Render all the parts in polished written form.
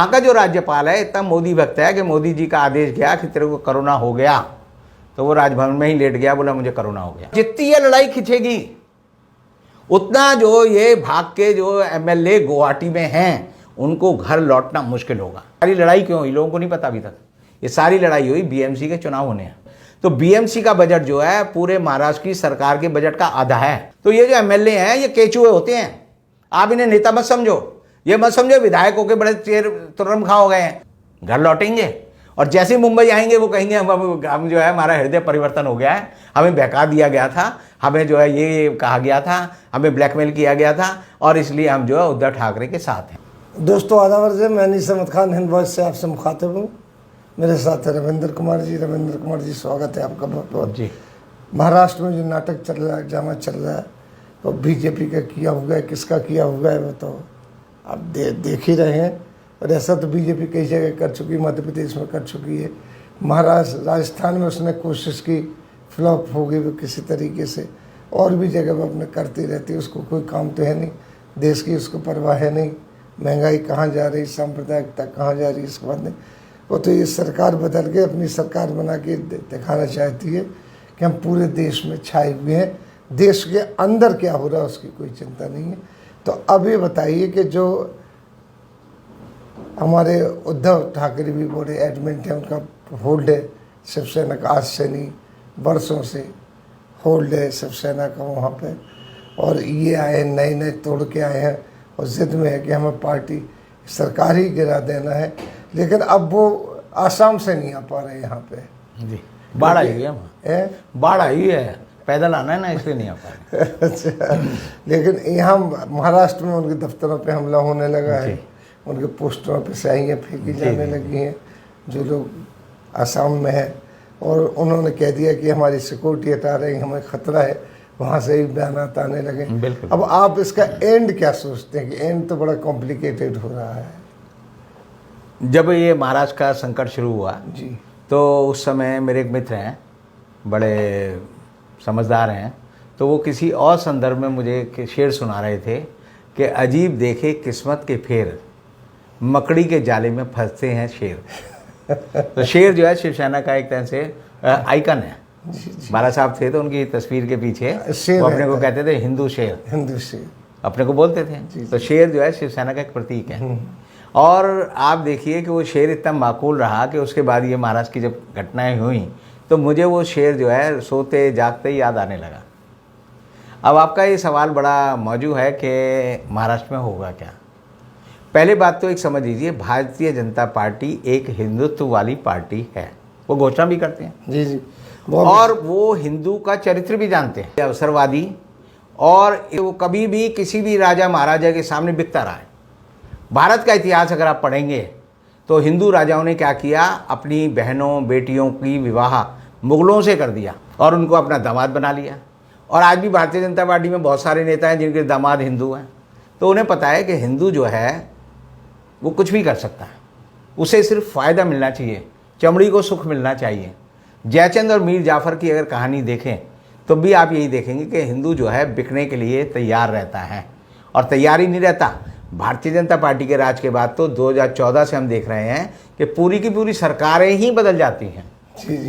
वहाँ का जो राज्यपाल है इतना मोदी भक्त है कि मोदी जी का आदेश गया कि तेरे को कोरोना हो गया तो वो राजभवन में ही लेट गया, बोला मुझे कोरोना हो गया। जितनी ये लड़ाई खिंचेगी उतना जो ये भाग के जो एमएलए गुवाहाटी में हैं उनको घर लौटना मुश्किल होगा। सारी लड़ाई क्यों हुई लोगों को नहीं पता अभी तक। ये सारी लड़ाई हुई बीएमसी के चुनाव होने हैं, तो बीएमसी का बजट जो है पूरे महाराष्ट्र की सरकार के बजट का आधा है। तो ये जो एमएलए हैं ये केचुए होते हैं, आप इन्हें नेता मत समझो, ये मत समझो विधायकों के बड़े चेर तुरम खा हो गए हैं। घर लौटेंगे और जैसे ही मुंबई आएंगे वो कहेंगे हम जो है हमारा हृदय परिवर्तन हो गया है, हमें बहका दिया गया था, हमें जो है ये कहा गया था, हमें ब्लैकमेल किया गया था और इसलिए हम जो है उद्धव ठाकरे के साथ हैं। दोस्तों आदावर से मैं नीस अहमद खान हिंद वॉइस से आपसे मुखातिब हूँ। मेरे साथ है रविंद्र कुमार जी। रविंद्र कुमार जी स्वागत है आपका बहुत बहुत जी। महाराष्ट्र में जो नाटक चल रहा है, ड्रामा चल रहा है, तो बीजेपी का किया हुआ है, किसका किया हुआ है वो तो आप देख ही रहे हैं। और ऐसा तो बीजेपी कई जगह कर चुकी है, मध्य प्रदेश में कर चुकी है, महाराष्ट्र राजस्थान में उसने कोशिश की, फ्लॉप हो गई वो किसी तरीके से, और भी जगह वो अपने करती रहती है। उसको कोई काम तो है नहीं, देश की उसको परवाह है नहीं, महंगाई कहाँ जा रही, सांप्रदायिकता कहाँ जा रही, इसके बाद नहीं। वो तो ये सरकार बदल के अपनी सरकार बना के दिखाना चाहती है कि हम पूरे देश में छाए हुए हैं, देश के अंदर क्या हो रहा है उसकी कोई चिंता नहीं है। तो अब ये बताइए कि जो हमारे उद्धव ठाकरे भी बड़े एडमेंट हैं, उनका होल्ड है शिवसेना का, आज से नहीं वर्षों से होल्ड है शिवसेना का वहाँ पे, और ये आए नए नए तोड़ के आए हैं और ज़िद में है कि हमें पार्टी सरकार ही गिरा देना है। लेकिन अब वो आसाम से नहीं आ पा रहे यहाँ पे जी, बाढ़ आई है, बाढ़ आई है, पैदल आना है ना इसलिए नहीं आ पा रहे। अच्छा, लेकिन यहाँ महाराष्ट्र में उनके दफ्तरों पे हमला होने लगा है, उनके पोस्टरों पे स्याहियाँ फेंकी जाने लगी हैं जो लोग आसाम में हैं, और उन्होंने कह दिया कि हमारी सिक्योरिटी हटा रहे हैं, हमें खतरा है, वहाँ से ही बयानात आने लगे। अब आप इसका एंड क्या सोचते हैं कि एंड तो बड़ा कॉम्प्लिकेटेड हो रहा है। जब ये महाराष्ट्र का संकट शुरू हुआ जी, तो उस समय मेरे एक मित्र हैं, बड़े समझदार हैं, तो वो किसी और संदर्भ में मुझे शेर सुना रहे थे कि अजीब देखे किस्मत के फेर, मकड़ी के जाले में फंसते हैं शेर। तो शेर जो है शिवसेना का एक तरह से आइकन है। बाला साहब थे तो उनकी तस्वीर के पीछे वो अपने को कहते थे हिंदू शेर, हिंदू शेर अपने को बोलते थे। तो शेर जो है शिवसेना का एक प्रतीक है। और आप देखिए कि वो शेर इतना माकूल रहा कि उसके बाद ये महाराष्ट्र की जब घटनाएं हुई तो मुझे वो शेर जो है सोते जागते ही याद आने लगा। अब आपका ये सवाल बड़ा मौजू है कि महाराष्ट्र में होगा क्या। पहले बात तो एक समझ लीजिए, भारतीय जनता पार्टी एक हिंदुत्व वाली पार्टी है, वो घोषणा भी करते हैं जी जी, और वो हिंदू का चरित्र भी जानते हैं, अवसरवादी, और वो कभी भी किसी भी राजा महाराजा के सामने बिकता रहा है। भारत का इतिहास अगर आप पढ़ेंगे तो हिंदू राजाओं ने क्या किया, अपनी बहनों बेटियों की विवाह मुगलों से कर दिया और उनको अपना दामाद बना लिया। और आज भी भारतीय जनता पार्टी में बहुत सारे नेता हैं जिनके दामाद हिंदू हैं, तो उन्हें पता है कि हिंदू जो है वो कुछ भी कर सकता है, उसे सिर्फ फ़ायदा मिलना चाहिए, चमड़ी को सुख मिलना चाहिए। जयचंद और मीर जाफ़र की अगर कहानी देखें तो भी आप यही देखेंगे कि हिंदू जो है बिकने के लिए तैयार रहता है, और तैयार ही नहीं रहता। भारतीय जनता पार्टी के राज के बाद तो 2014 से हम देख रहे हैं कि पूरी की पूरी सरकारें ही बदल जाती हैं।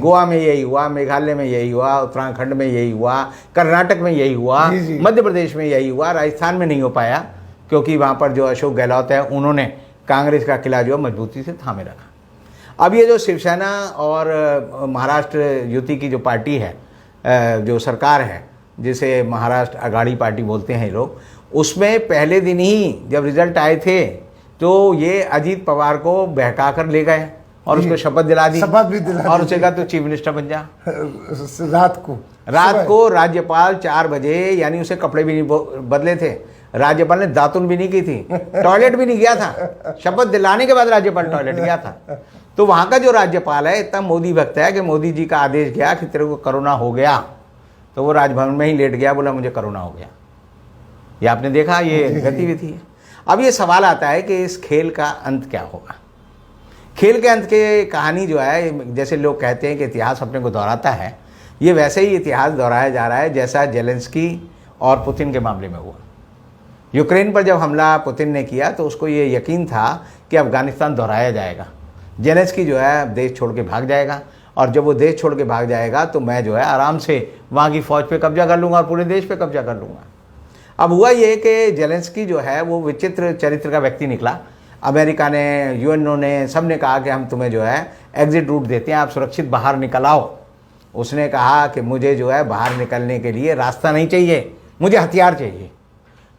गोवा में यही हुआ, मेघालय में यही हुआ, उत्तराखंड में यही हुआ, कर्नाटक में यही हुआ, मध्य प्रदेश में यही हुआ, राजस्थान में नहीं हो पाया क्योंकि वहाँ पर जो अशोक गहलोत है उन्होंने कांग्रेस का किला जो मजबूती से थामे रखा। अब ये जो शिवसेना और महाराष्ट्र युति की जो पार्टी है, जो सरकार है जिसे महाराष्ट्र आघाड़ी पार्टी बोलते हैं लोग, उसमें पहले दिन ही जब रिजल्ट आए थे तो ये अजीत पवार को बहका कर ले गए और उसको शपथ दिला दी, शपथ भी दिला और उसे कहा तो चीफ मिनिस्टर बन जा। रात को राज्यपाल 4 बजे, यानी उसे कपड़े भी नहीं बदले थे, राज्यपाल ने दातुन भी नहीं की थी, टॉयलेट भी नहीं गया था, शपथ दिलाने के बाद राज्यपाल टॉयलेट गया था। तो वहाँ का जो राज्यपाल है इतना मोदी भक्त है कि मोदी जी का आदेश गया कि तेरे को कोरोना हो गया तो वो राजभवन में ही लेट गया, बोला मुझे कोरोना हो गया। ये आपने देखा, ये गतिविधि है। अब ये सवाल आता है कि इस खेल का अंत क्या होगा। खेल के अंत के कहानी जो है, जैसे लोग कहते हैं कि इतिहास अपने को दोहराता है, ये वैसे ही इतिहास दोहराया जा रहा है जैसा जेलेंस्की और पुतिन के मामले में हुआ। यूक्रेन पर जब हमला पुतिन ने किया तो उसको ये यकीन था कि अफगानिस्तान दोहराया जाएगा, जेलेंस्की जो है देश छोड़ के भाग जाएगा, और जब वो देश छोड़ के भाग जाएगा तो मैं जो है आराम से वहाँ की फ़ौज पे कब्जा कर लूँगा और पूरे देश पे कब्जा कर लूँगा। अब हुआ ये कि जेलेंस्की जो है वो विचित्र चरित्र का व्यक्ति निकला। अमेरिका ने, यूएनओ ने, सब ने कहा कि हम तुम्हें जो है एग्जिट रूट देते हैं, आप सुरक्षित बाहर निकल आओ। उसने कहा कि मुझे जो है बाहर निकलने के लिए रास्ता नहीं चाहिए, मुझे हथियार चाहिए।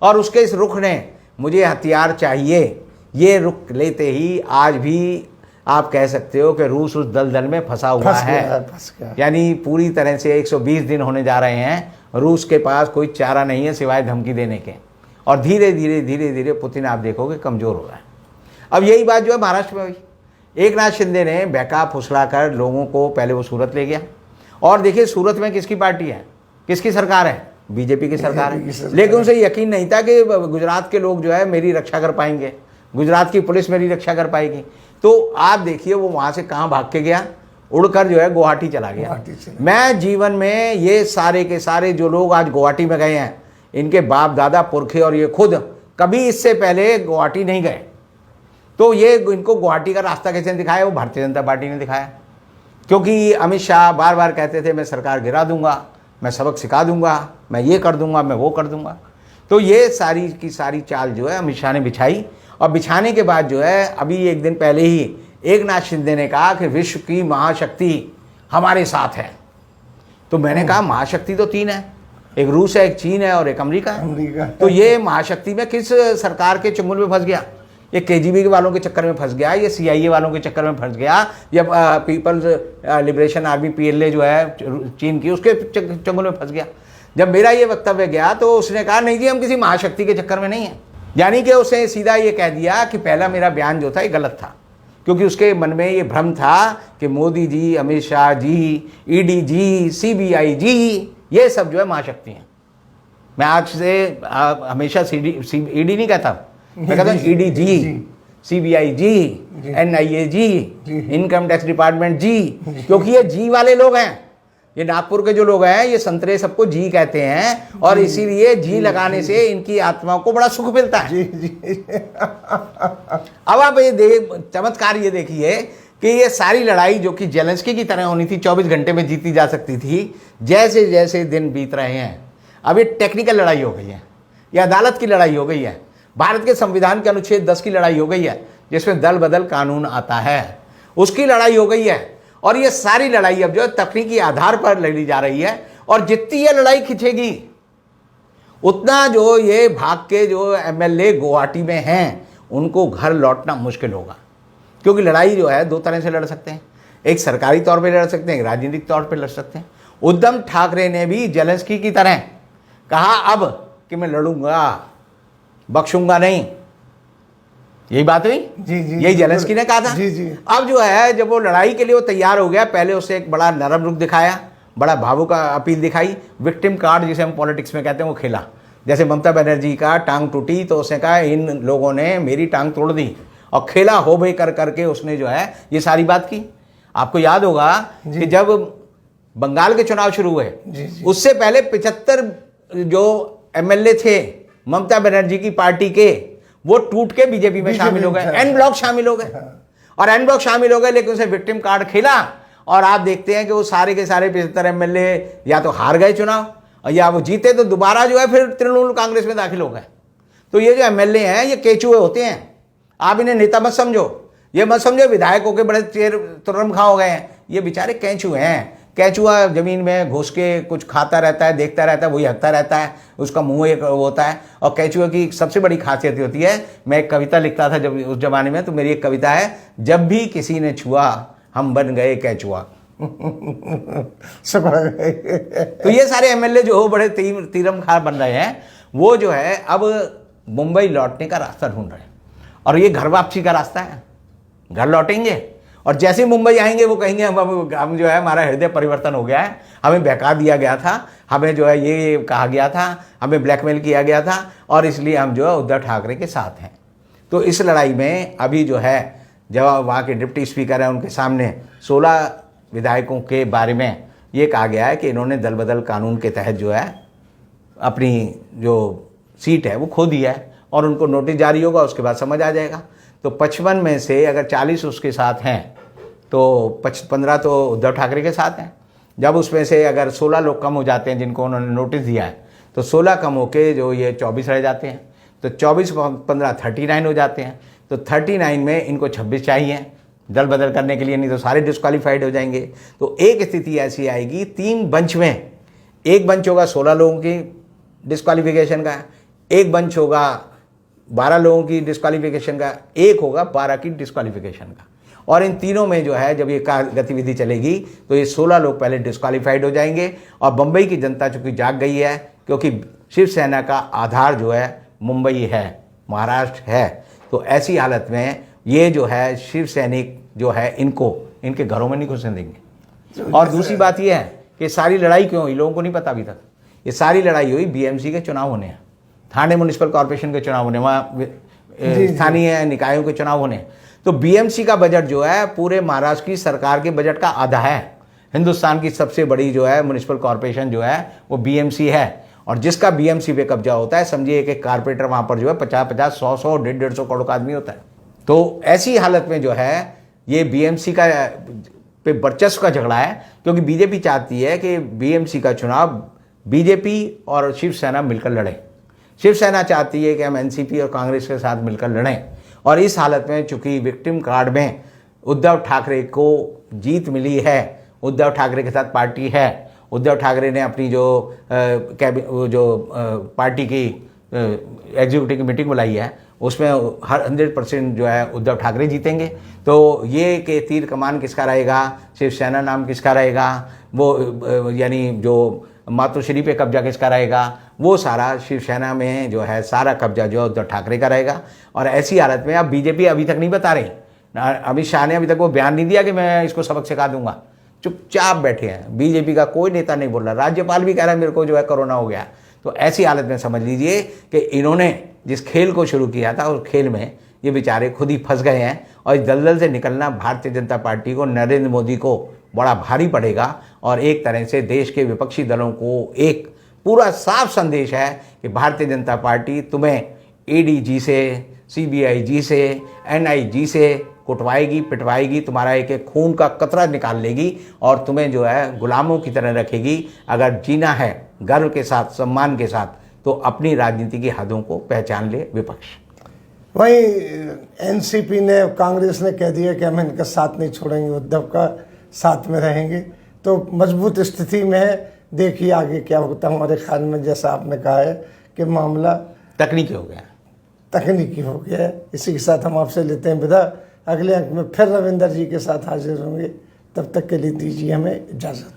और उसके इस रुख ने मुझे हथियार चाहिए ये रुख लेते ही आज भी आप कह सकते हो कि रूस उस दलदल में फंसा हुआ है। यानी पूरी तरह से 120 दिन होने जा रहे हैं, रूस के पास कोई चारा नहीं है सिवाय धमकी देने के, और धीरे धीरे पुतिन आप देखोगे कमज़ोर हो रहा है। अब यही बात जो है महाराष्ट्र में हुई। एकनाथ शिंदे ने बहका फुसला कर लोगों को पहले वो सूरत ले गया, और देखिए सूरत में किसकी पार्टी है, किसकी सरकार है, बीजेपी की सरकार है। लेकिन उसे यकीन नहीं था कि गुजरात के लोग जो है मेरी रक्षा कर पाएंगे, गुजरात की पुलिस मेरी रक्षा कर पाएगी। तो आप देखिए वो वहाँ से कहाँ भाग के गया, उड़कर जो है गुवाहाटी चला गया। मैं जीवन में ये सारे के सारे जो लोग आज गुवाहाटी में गए हैं, इनके बाप दादा पुरखे और ये खुद कभी इससे पहले गुवाहाटी नहीं गए। तो ये इनको गुवाहाटी का रास्ता कैसे दिखाया, वो भारतीय जनता पार्टी ने दिखाया। क्योंकि अमित शाह बार बार कहते थे मैं सरकार गिरा दूंगा, मैं सबक सिखा दूंगा, मैं ये कर दूंगा, मैं वो कर दूंगा। तो ये सारी की सारी चाल जो है अमित शाह ने बिछाई, और बिछाने के बाद जो है अभी एक दिन पहले ही एकनाथ शिंदे ने कहा कि विश्व की महाशक्ति हमारे साथ है। तो मैंने कहा महाशक्ति तो 3 है, एक रूस है, एक चीन है और एक अमेरिका है। तो ये महाशक्ति में किस सरकार के चंगुल में फंस गया? ये केजीबी वालों के चक्कर में फंस गया, ये सीआईए वालों के चक्कर में फंस गया, या पीपल्स लिबरेशन आर्मी पीएलए जो है चीन की, उसके चंगुल में फंस गया। जब मेरा ये वक्तव्य गया तो उसने कहा नहीं जी हम किसी महाशक्ति के चक्कर में नहीं है। यानी कि उसने सीधा ये कह दिया कि पहला मेरा बयान जो था ये गलत था, क्योंकि उसके मन में ये भ्रम था कि मोदी जी, अमित शाह जी, ईडी जी, सीबीआई जी, ये सब जो है महाशक्ति हैं। मैं आज से हमेशा ईडी नहीं कहता, मैं कहता हूँ ईडी जी, सीबीआई जी, एनआईए जी, इनकम टैक्स डिपार्टमेंट जी, क्योंकि ये जी वाले लोग हैं। ये नागपुर के जो लोग हैं ये संतरे सबको जी कहते हैं, और इसीलिए जी लगाने से इनकी आत्माओं को बड़ा सुख मिलता है। अब आप ये चमत्कार ये देखिए कि ये सारी लड़ाई जो कि जेलेंस्की की तरह होनी थी 24 घंटे में जीती जा सकती थी, जैसे जैसे दिन बीत रहे हैं अब ये टेक्निकल लड़ाई हो गई है, ये अदालत की लड़ाई हो गई है, भारत के संविधान के अनुच्छेद 10 की लड़ाई हो गई है जिसमें दल बदल कानून आता है, उसकी लड़ाई हो गई है। और ये सारी लड़ाई अब जो है तकनीकी आधार पर लड़ी जा रही है, और जितनी ये लड़ाई खिंचेगी उतना जो ये भाग के जो एमएलए गुवाहाटी में हैं उनको घर लौटना मुश्किल होगा। क्योंकि लड़ाई जो है 2 तरह से लड़ सकते हैं, एक सरकारी तौर पे लड़ सकते हैं, एक राजनीतिक तौर पे लड़ सकते हैं। उद्धव ठाकरे ने भी जेलेंस्की की तरह कहा अब कि मैं लड़ूंगा, बख्शूंगा नहीं, यही बात हुई जी, यही जेलेंस्की ने कहा था जी। अब जो है जब वो लड़ाई के लिए वो तैयार हो गया, पहले उसे एक बड़ा नरम रुख दिखाया, बड़ा भावुक अपील दिखाई, विक्टिम कार्ड जिसे हम पॉलिटिक्स में कहते हैं वो खेला। जैसे ममता बनर्जी का टांग टूटी तो उसने कहा इन लोगों ने मेरी टांग तोड़ दी, और खेला हो भई कर करके उसने जो है ये सारी बात की। आपको याद होगा कि जब बंगाल के चुनाव शुरू हुए उससे पहले 75 जो एमएलए थे ममता बनर्जी की पार्टी के, वो टूट के बीजेपी में शामिल हो गए, एन ब्लॉक शामिल हो गए, और एन ब्लॉक शामिल हो गए, लेकिन उसे विक्टिम कार्ड खेला। और आप देखते हैं कि वो सारे के सारे 75 एमएलए या तो हार गए चुनाव, या वो जीते तो दोबारा जो है फिर तृणमूल कांग्रेस में दाखिल हो गए। तो ये जो एमएलए हैं ये केचुए होते हैं, आप इन्हें नेता मत समझो, ये मत समझो विधायकों के बड़े तुरम खा हो गए हैं, ये बेचारे केंचुए हैं। केंचुआ जमीन में घुस के कुछ खाता रहता है, देखता रहता है, वही हकता रहता है, उसका मुंह एक होता है। और केंचुए की सबसे बड़ी खासियत होती है, मैं एक कविता लिखता था जब उस जमाने में, तो मेरी एक कविता है, जब भी किसी ने छुआ हम बन गए केंचुआ। तो ये सारे एमएलए जो बड़े तीरम खार बन रहे हैं वो जो है अब मुंबई लौटने का रास्ता ढूंढ रहे हैं, और ये घर वापसी का रास्ता है, घर लौटेंगे। और जैसे ही मुंबई आएंगे वो कहेंगे हम जो है हमारा हृदय परिवर्तन हो गया है, हमें बहका दिया गया था, हमें जो है ये कहा गया था, हमें ब्लैकमेल किया गया था, और इसलिए हम जो है उद्धव ठाकरे के साथ हैं। तो इस लड़ाई में अभी जो है जब वहाँ के डिप्टी स्पीकर हैं उनके सामने 16 विधायकों के बारे में ये कहा गया है कि इन्होंने दल बदल कानून के तहत जो है अपनी जो सीट है वो खो दिया है और उनको नोटिस जारी होगा, उसके बाद समझ आ जाएगा। तो 55 में से अगर 40 उसके साथ हैं तो 15 तो उद्धव ठाकरे के साथ हैं। जब उसमें से अगर 16 लोग कम हो जाते हैं जिनको उन्होंने नोटिस दिया है, तो 16 कम होके जो ये 24 रह जाते हैं, तो 24 15 39 हो जाते हैं। तो 39 में इनको 26 चाहिए दल बदल करने के लिए, नहीं तो सारे डिस्क्वालीफाइड हो जाएंगे। तो एक स्थिति ऐसी आएगी 3 बंच में, एक बंच होगा 16 लोगों की डिस्क्वालीफिकेशन का, एक बंच होगा 12 लोगों की डिस्क्वालीफिकेशन का, एक होगा 12 की डिस्क्वालीफिकेशन का। और इन तीनों में जो है जब ये गतिविधि चलेगी तो ये 16 लोग पहले डिस्क्वालीफाइड हो जाएंगे। और बम्बई की जनता चूंकि जाग गई है, क्योंकि शिवसेना का आधार जो है मुंबई है, महाराष्ट्र है, तो ऐसी हालत में ये जो है शिव सैनिक जो है इनको इनके घरों में नहीं घुसने देंगे। और दूसरी बात ये है कि सारी लड़ाई क्यों हुई, लोगों को नहीं पता अभी तक। ये सारी लड़ाई हुई बीएमसी के चुनाव होने हैं, थाने म्यूनिसिपल कॉर्पोरेशन के चुनाव होने, वहाँ स्थानीय निकायों के चुनाव होने। तो बीएमसी का बजट जो है पूरे महाराष्ट्र की सरकार के बजट का आधा है। हिंदुस्तान की सबसे बड़ी जो है म्यूनिसिपल कॉर्पोरेशन जो है वो बीएमसी है। और जिसका बीएमसी पे कब्जा होता है, समझिए एक कारपोरेटर वहाँ पर जो है 50-50, 100-100, 150-150 करोड़ का आदमी होता है। तो ऐसी हालत में जो है ये बीएमसी का पे वर्चस्व का झगड़ा है, क्योंकि बीजेपी चाहती है कि बीएमसी का चुनाव बीजेपी और शिवसेना मिलकर लड़े। शिवसेना चाहती है कि हम एनसीपी और कांग्रेस के साथ मिलकर लड़ें। और इस हालत में चूंकि विक्टिम कार्ड में उद्धव ठाकरे को जीत मिली है, उद्धव ठाकरे के साथ पार्टी है, उद्धव ठाकरे ने अपनी जो पार्टी की एग्जीक्यूटिव की मीटिंग बुलाई है उसमें 100% जो है उद्धव ठाकरे जीतेंगे। तो ये कि तीर कमान किसका रहेगा, शिवसेना नाम किसका रहेगा, वो यानी जो मातोश्री पे कब्जा किसका रहेगा, वो सारा शिवसेना में जो है सारा कब्जा जो है उद्धव ठाकरे का रहेगा। और ऐसी हालत में अब बीजेपी अभी तक नहीं बता रही, अमित शाह ने अभी तक वो बयान नहीं दिया कि मैं इसको सबक सिखा दूंगा, चुपचाप बैठे हैं। बीजेपी का कोई नेता नहीं बोल रहा, राज्यपाल भी कह रहा है मेरे को जो है कोरोना हो गया। तो ऐसी हालत में समझ लीजिए कि इन्होंने जिस खेल को शुरू किया था उस खेल में ये बेचारे खुद ही फंस गए हैं। और इस दलदल से निकलना भारतीय जनता पार्टी को, नरेंद्र मोदी को बड़ा भारी पड़ेगा। और एक तरह से देश के विपक्षी दलों को एक पूरा साफ संदेश है कि भारतीय जनता पार्टी तुम्हें एडीजी से, सीबीआई से, एनआईजी से कुटवाएगी, पिटवाएगी, तुम्हारा एक एक खून का कतरा निकाल लेगी और तुम्हें जो है गुलामों की तरह रखेगी। अगर जीना है गर्व के साथ, सम्मान के साथ, तो अपनी राजनीति की हदों को पहचान ले विपक्ष। वहीं एनसीपी ने, कांग्रेस ने कह दिया कि हम इनका साथ नहीं छोड़ेंगे, उद्धव का साथ में रहेंगे। तो मजबूत स्थिति में है, देखिए आगे क्या होता है। हमारे ख्याल में जैसा आपने कहा है कि मामला तकनीकी हो गया, तकनीकी हो गया है। इसी के साथ हम आपसे लेते हैं विदा। अगले अंक में फिर रविंदर जी के साथ हाजिर होंगे, तब तक के लिए दीजिए हमें इजाज़त।